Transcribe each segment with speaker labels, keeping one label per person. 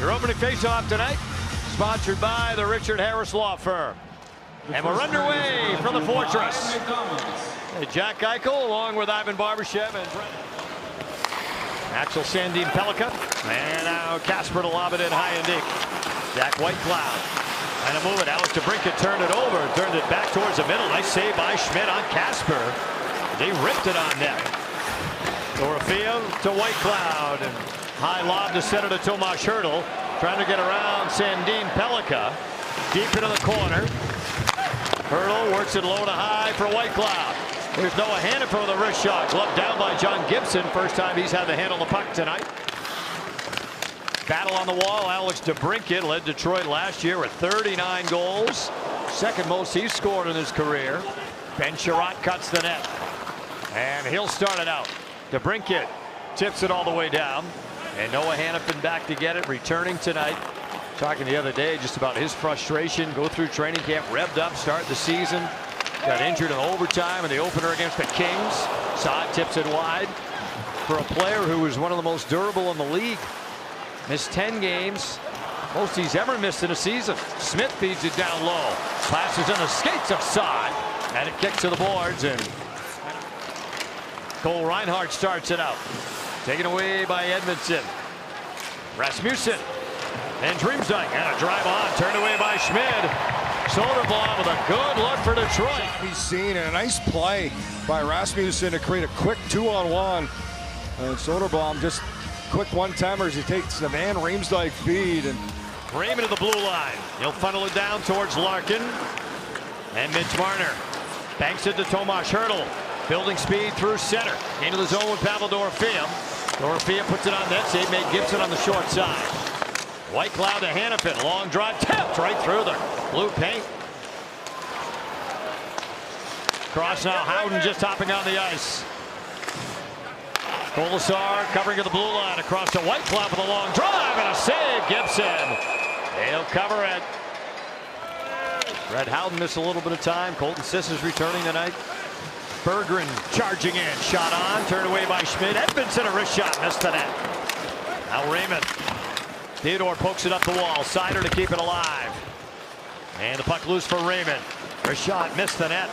Speaker 1: Your opening face-off tonight, sponsored by the Richard Harris Law Firm. And we're underway from the Fortress. Jack Eichel along with Ivan Barbashev and Axel Sandin Pellikka. And now Casper to lob it in high and deep. Jack Whitecloud. And a move it. Alex DeBrincat turned it over. Turned it back towards the middle. Nice save by Schmid on Casper. They ripped it on net. Dorofeev to Whitecloud. And high lob to center to Tomas Hertl. Trying to get around Sandin Pellikka. Deep into the corner. Hertl works it low to high for Whitecloud. There's Noah Hannafin with a wrist shot. Gloved down by John Gibson. First time he's had the hand on the puck tonight. Battle on the wall. Alex DeBrincat led Detroit last year with 39 goals. Second most he's scored in his career. Ben Sherratt cuts the net. And he'll start it out. DeBrincat tips it all the way down. And Noah Hannafin back to get it, returning tonight. Talking the other day just about his frustration. Go through training camp, revved up, start the season. Got injured in overtime in the opener against the Kings. Saad tips it wide for a player who was one of the most durable in the league. Missed 10 games. Most he's ever missed in a season. Smith feeds it down low. Passes on the skates of Saad. And it kicks to the boards. And Cole Reinhardt starts it out. Taken away by Edmondson. Rasmussen. And Dreamsdyke. And a drive on. Turned away by Schmid. Soderblom with a good look for Detroit.
Speaker 2: He's seen a nice play by Rasmussen to create a quick 2-on-1. And Soderblom just quick one-timers. He takes the Van Riemsdyk feed. And
Speaker 1: Raymond to the blue line. He'll funnel it down towards Larkin. And Mitch Marner banks it to Tomas Hertl. Building speed through center. Into the zone with Pavel Dorofeev. Dorofeev puts it on net. Save made Gibson on the short side. Whitecloud to Hannafin. Long drive. Tapped right through the blue paint. Cross now. Howden just hopping on the ice. Colasar covering at the blue line. Across to Whitecloud with a long drive. And a save. Gibson. They'll cover it. Red Howden missed a little bit of time. Colton Siss is returning tonight. Berggren charging in. Shot on. Turned away by Schmid. Edmondson a wrist shot. Missed the net. Now Raymond. Theodore pokes it up the wall. Sider to keep it alive. And the puck loose for Raymond. Wrist shot. Missed the net.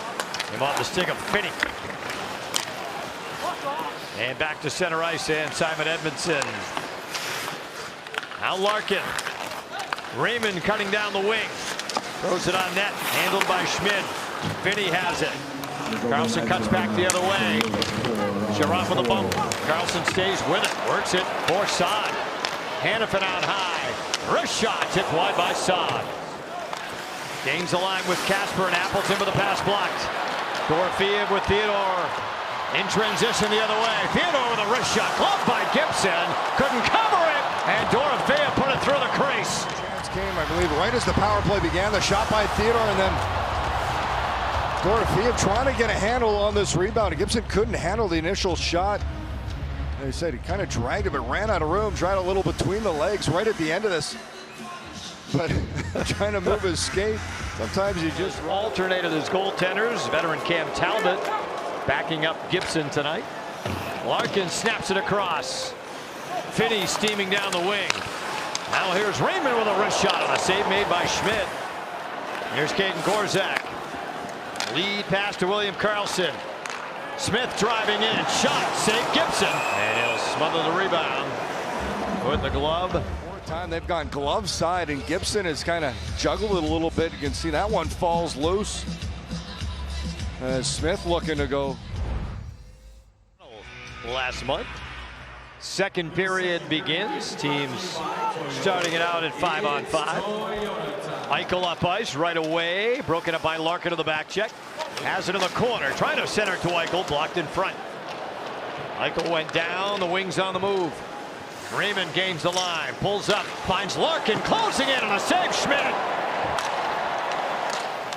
Speaker 1: Came off the stick of Finney. And back to center ice and Simon Edmondson. Now Larkin. Raymond cutting down the wing. Throws it on net. Handled by Schmid. Finney has it. Carlson cuts back the other way. Sherratt with a bump. Carlson stays with it. Works it for Saad. Hannafin out high. Wrist shot tipped wide by Saad. Gains the line with Casper and Appleton with a pass blocked. Dorofeev with Theodore. In transition the other way. Theodore with a wrist shot. Gloved by Gibson. Couldn't cover it. And Dorofeev put it through the crease.
Speaker 2: chance came, I believe, right as the power play began. The shot by Theodore, and then Dorofeev trying to get a handle on this rebound. Gibson couldn't handle the initial shot. They said he kind of dragged it, but ran out of room. Tried a little between the legs right at the end of this. But trying to move his skate. Sometimes you just
Speaker 1: alternated his goaltenders. Veteran Cam Talbot backing up Gibson tonight. Larkin snaps it across. Finney steaming down the wing. Now here's Raymond with a wrist shot on a save made by Schmid. Here's Caden Korzak. Lead pass to William Karlsson. Smith driving in. Shot. Save Gibson. And he'll smother the rebound. Put the glove.
Speaker 2: More time they've gone glove side, and Gibson has kind of juggled it a little bit. You can see that one falls loose. Smith looking to go.
Speaker 1: Last month. Second period begins. Teams starting it out at 5-on-5. Eichel up ice right away. Broken up by Larkin to the back check. Has it in the corner. Trying to center to Eichel. Blocked in front. Eichel went down. The wings on the move. Raymond gains the line. Pulls up. Finds Larkin. Closing in on a save. Schmid.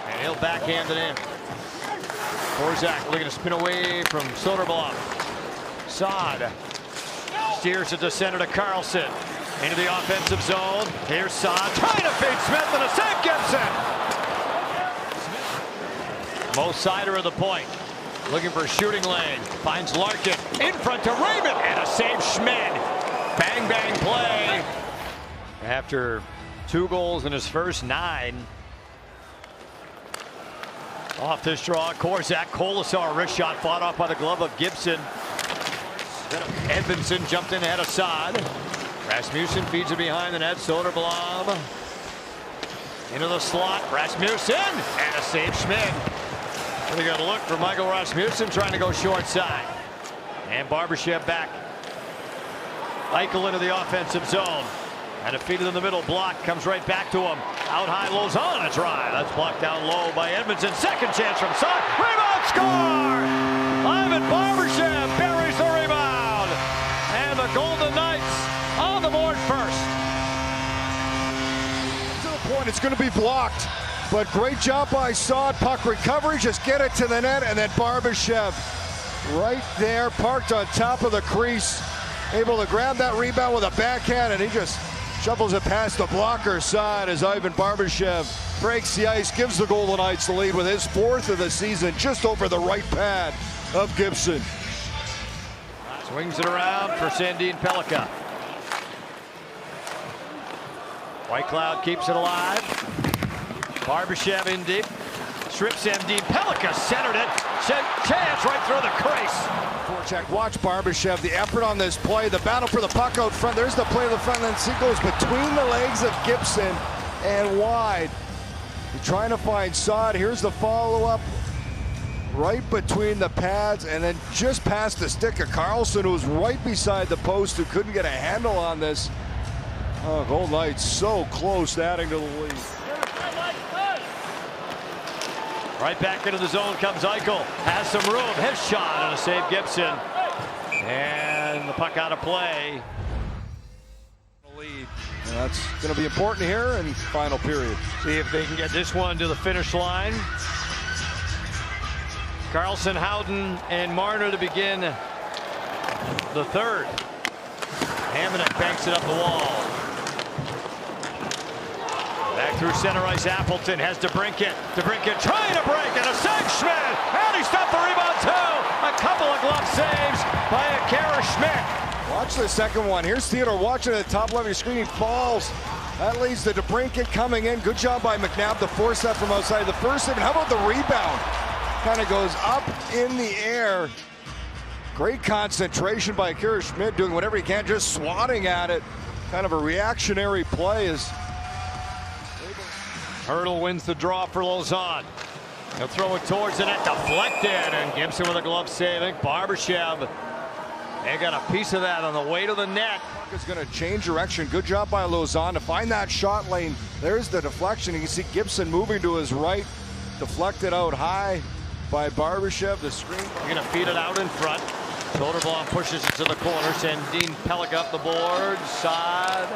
Speaker 1: And he'll backhand it in. Korzak looking to spin away from Soderblom. Saad steers it to center to Karlsson. Into the offensive zone. Here's Saad trying to feed Smith and a save. Gibson. Mo Sider at the point. Looking for shooting lane. Finds Larkin. In front to Raymond. And a save Schmid. Bang, bang play. after 2 goals in his first 9. Off this draw, Korzak, Colasar, wrist shot fought off by the glove of Gibson. Edmondson jumped in ahead of Saad. Rasmussen feeds it behind the net. Soderblom into the slot. Rasmussen and a save. Schmid. Pretty good look for Michael Rasmussen trying to go short side. And Barbashev back. Eichel into the offensive zone. And defeated in the middle. Block comes right back to him. Out high, Lozon, a try. That's blocked down low by Edmondson. Second chance from Saad. Rebound, score! Ivan Barbashev buries the rebound. And the Golden Knights on the board first.
Speaker 2: To the point, it's going to be blocked. But great job by Saad. Puck recovery, just get it to the net. And then Barbashev right there, parked on top of the crease. Able to grab that rebound with a backhand, and he just shuffles it past the blocker side as Ivan Barbashev breaks the ice, gives the Golden Knights the lead with his 4th of the season, just over the right pad of Gibson.
Speaker 1: Swings it around for Sandin Pellikka. Whitecloud keeps it alive. Barbashev in deep. Strips Sandin Pellikka, centered it. Chance right through the crease.
Speaker 2: Check. Watch Barbashev, the effort on this play, the battle for the puck out front. There's the play of the front, and then he goes between the legs of Gibson and wide. You're trying to find Saad. Here's the follow-up right between the pads, and then just past the stick of Carlson, who was right beside the post, who couldn't get a handle on this. Oh, Golden Knights so close to adding to the lead.
Speaker 1: Right back into the zone comes Eichel. Has some room. His shot and a save Gibson. And the puck out of play.
Speaker 2: Lead. And that's going to be important here in final period.
Speaker 1: See if they can get this one to the finish line. Carlson, Howden, and Marner to begin the 3rd. Hamannik banks it up the wall. Back through center ice, Appleton has DeBrincat. DeBrincat trying to break and a save, Schmid! And he stopped the rebound too! A couple of glove saves by Akira Schmid.
Speaker 2: Watch the second one. Here's Theodore watching at the top left of your screen. He falls. That leads to DeBrincat coming in. Good job by McNabb to force that from outside the first. And how about the rebound? Kind of goes up in the air. Great concentration by Akira Schmid, doing whatever he can, just swatting at it. Kind of a reactionary play is.
Speaker 1: Hurdle wins the draw for Lozon. He'll throw it towards the net, deflected, and Gibson with a glove save. I think Barbashev, they got a piece of that on the way to the net.
Speaker 2: Is going to change direction. Good job by Lozon to find that shot lane. There's the deflection. You can see Gibson moving to his right, deflected out high by Barbashev. The screen.
Speaker 1: You're going to feed it out in front. Soderblom pushes it to the corner. Sandin Pellikka up the board. Saad.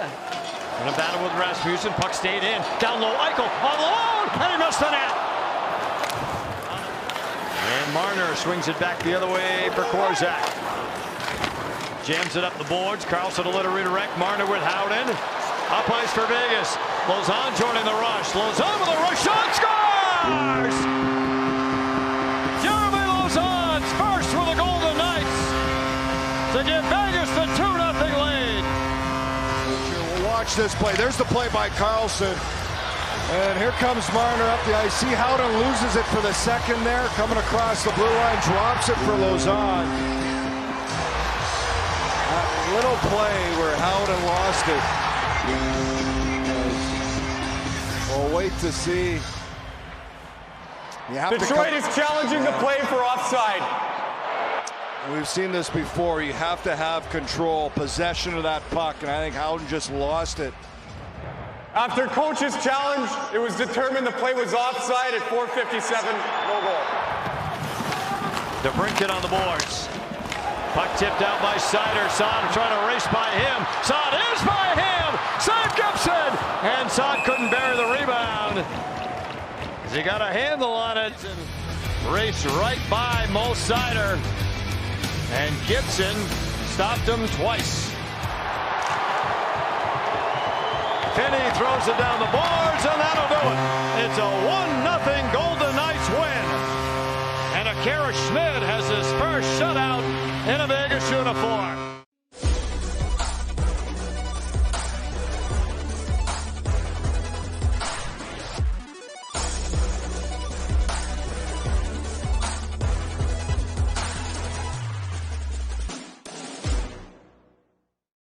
Speaker 1: In a battle with Rasmussen, puck stayed in. Down low, Eichel on the line, and he missed the net. And Marner swings it back the other way for Korzak. Jams it up the boards. Carlson to let it redirect. Marner with Howden. Up ice for Vegas. Lozon joining the rush. Lozon with a rush shot, scores! Jeremy Lozon's first for the Golden Knights to give Vegas the 2-0 lead.
Speaker 2: Watch this play. There's the play by Carlson. And here comes Marner up the ice. See Howden loses it for the second there. Coming across the blue line, drops it for Lozon. That little play where Howden lost it. We'll wait to see.
Speaker 3: Detroit is challenging the play for offside.
Speaker 2: We've seen this before. You have to have control, possession of that puck, and I think Howden just lost it.
Speaker 3: After coach's challenge, it was determined the play was offside at 4:57. No goal.
Speaker 1: DeBrincat on the boards. Puck tipped out by Seider. Saad trying to race by him. Saad is by him. Save Gibson, and Saad couldn't bury the rebound. He got a handle on it and raced right by Mo Seider. And Gibson stopped him twice. Finney throws it down the boards, and that'll do it. It's a 1-0 Golden Knights win. And Akira Schmid has his first shutout in a Vegas uniform.